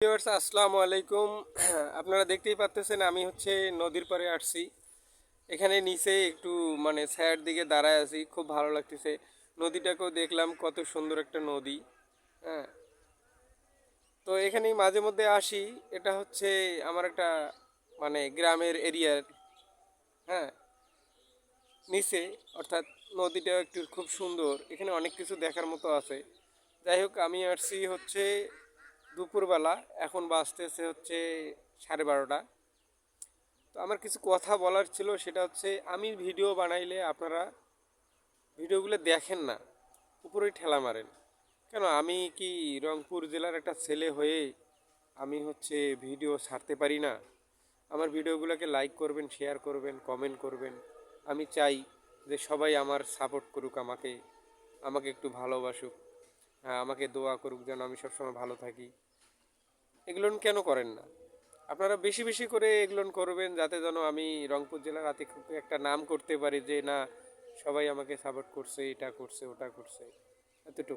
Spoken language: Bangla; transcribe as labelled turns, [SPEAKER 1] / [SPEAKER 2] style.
[SPEAKER 1] ভিউয়ার্স আসসালামু আলাইকুম। আপনারা দেখতেই পাচ্ছেন আমি নদীর পাড়ে আসছি। এখানে নিচে একটু ছায়ার দিকে দাঁড়ায় আছি, খুব ভালো লাগতেছে। নদীটাকেও দেখলাম, কত সুন্দর একটা নদী। হ্যাঁ, তো এখানেই মাঝে মধ্যে আসি। এটা আমার একটা গ্রামের এরিয়ার, হ্যাঁ, নিচে, অর্থাৎ নদীটা একটু খুব সুন্দর। এখানে অনেক কিছু দেখার মতো আছে। যাই হোক, আমি আসছি দুপুরবেলা। এখন বাজতেছে 12:30। তো আমার কিছু কথা বলার ছিল, সেটা আমি ভিডিও বানাইলে আপনারা ভিডিওগুলো দেখেন না, উপরেই ঠেলা মারেন কেন? আমি কি রংপুর জেলার একটা ছেলে হয়ে আমি ভিডিও ছাড়তে পারি না? আমার ভিডিওগুলোকে লাইক করবেন, শেয়ার করবেন, কমেন্ট করবেন। আমি চাই যে সবাই আমার সাপোর্ট করুক, আমাকে আমাকে একটু ভালোবাসুক। হ্যাঁ, আমাকে দোয়া করুক যেন আমি সবসময় ভালো থাকি। এগুলো কেন করেন না? আপনারা বেশি বেশি করে এগুলো করবেন, যাতে যেন আমি রংপুর জেলার আতিথ্যকে একটা নাম করতে পারি, যে না, সবাই আমাকে সাপোর্ট করছে, এটা করছে, ওটা করছে, এতটুকু।